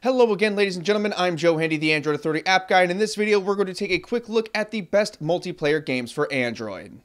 Hello again, ladies and gentlemen, I'm Joe Handy, the Android Authority app guy, and in this video we're going to take a quick look at the best multiplayer games for Android.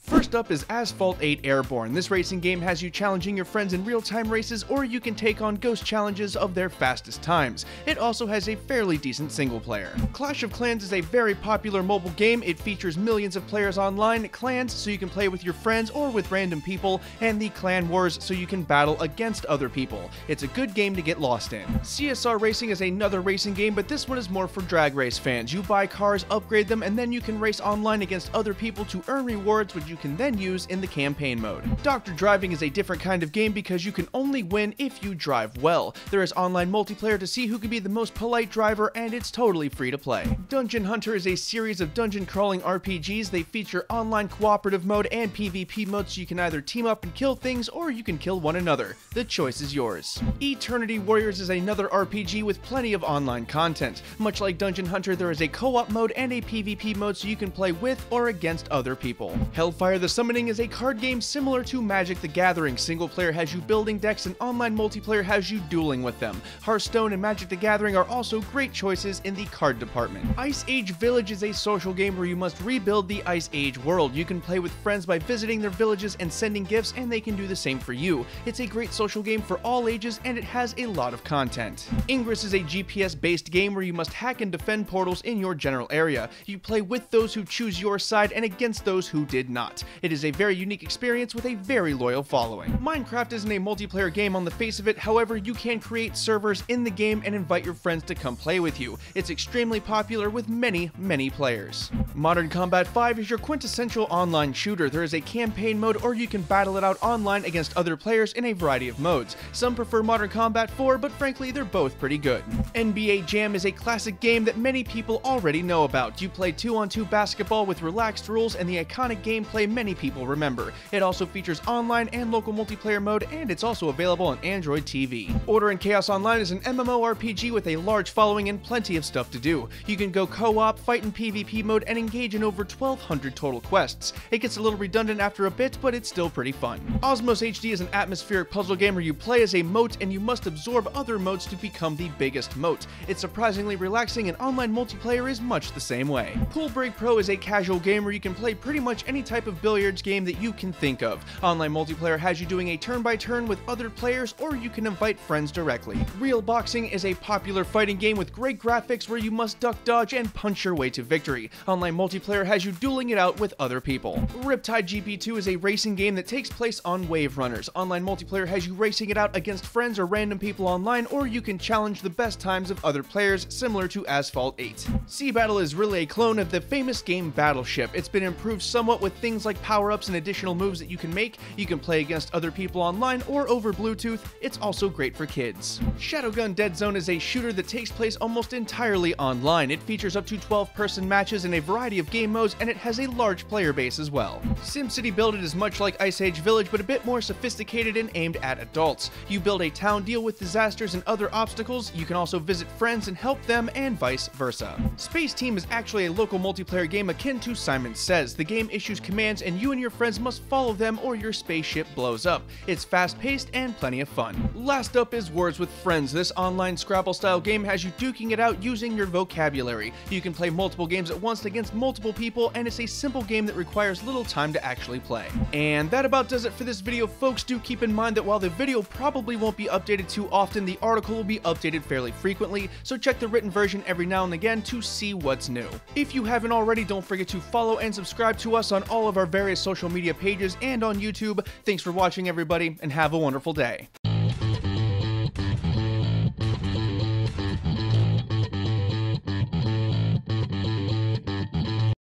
First up is Asphalt 8 Airborne. This racing game has you challenging your friends in real-time races, or you can take on ghost challenges of their fastest times. It also has a fairly decent single player. Clash of Clans is a very popular mobile game. It features millions of players online, clans so you can play with your friends or with random people, and the clan wars so you can battle against other people. It's a good game to get lost in. CSR Racing is another racing game, but this one is more for drag race fans. You buy cars, upgrade them, and then you can race online against other people to earn rewards, which you can then use in the campaign mode. Dr. Driving is a different kind of game because you can only win if you drive well. There is online multiplayer to see who can be the most polite driver, and it's totally free to play. Dungeon Hunter is a series of dungeon crawling RPGs. They feature online cooperative mode and PvP mode, so you can either team up and kill things, or you can kill one another. The choice is yours. Eternity Warriors is another RPG with plenty of online content. Much like Dungeon Hunter, there is a co-op mode and a PvP mode so you can play with or against other people. Hellfire the Summoning is a card game similar to Magic the Gathering. Single player has you building decks and online multiplayer has you dueling with them. Hearthstone and Magic the Gathering are also great choices in the card department. Ice Age Village is a social game where you must rebuild the Ice Age world. You can play with friends by visiting their villages and sending gifts, and they can do the same for you. It's a great social game for all ages, and it has a lot of content. Ingress is a GPS-based game where you must hack and defend portals in your general area. You play with those who choose your side and against those who did not. It is a very unique experience with a very loyal following. Minecraft isn't a multiplayer game on the face of it, however, you can create servers in the game and invite your friends to come play with you. It's extremely popular with many players. Modern Combat 5 is your quintessential online shooter. There is a campaign mode, or you can battle it out online against other players in a variety of modes. Some prefer Modern Combat 4, but frankly, they're both pretty good. NBA Jam is a classic game that many people already know about. You play 2-on-2 basketball with relaxed rules and the iconic gameplay many people remember. It also features online and local multiplayer mode, and it's also available on Android TV. Order and Chaos Online is an MMORPG with a large following and plenty of stuff to do. You can go co-op, fight in PvP mode, and engage in over 1,200 total quests. It gets a little redundant after a bit, but it's still pretty fun. Osmos HD is an atmospheric puzzle game where you play as a moat and you must absorb other moats to become the biggest moat. It's surprisingly relaxing, and online multiplayer is much the same way. Pool Break Pro is a casual game where you can play pretty much any type of billiards game that you can think of. Online multiplayer has you doing a turn-by-turn with other players, or you can invite friends directly. Real Boxing is a popular fighting game with great graphics where you must duck, dodge, and punch your way to victory. Online multiplayer has you dueling it out with other people. Riptide GP2 is a racing game that takes place on wave runners. Online multiplayer has you racing it out against friends or random people online, or you can challenge the best times of other players, similar to Asphalt 8. Sea Battle is really a clone of the famous game Battleship. It's been improved somewhat with things like power-ups and additional moves that you can make. You can play against other people online or over Bluetooth. It's also great for kids. Shadowgun Deadzone is a shooter that takes place almost entirely online. It features up to 12-person matches in a variety of game modes, and it has a large player base as well. SimCity Buildit is much like Ice Age Village, but a bit more sophisticated and aimed at adults. You build a town, deal with disasters and other obstacles. You can also visit friends and help them, and vice versa. Space Team is actually a local multiplayer game akin to Simon Says. The game issues commands, and you and your friends must follow them or your spaceship blows up. It's fast-paced and plenty of fun. Last up is Words with Friends. This online Scrabble-style game has you duking it out using your vocabulary. You can play multiple games at once against multiple people, and it's a simple game that requires little time to actually play. And that about does it for this video, folks. Do keep in mind that while the video probably won't be updated too often, the article will be updated fairly frequently, so check the written version every now and again to see what's new. If you haven't already, don't forget to follow and subscribe to us on all of our various social media pages and on YouTube. Thanks for watching, everybody, and have a wonderful day.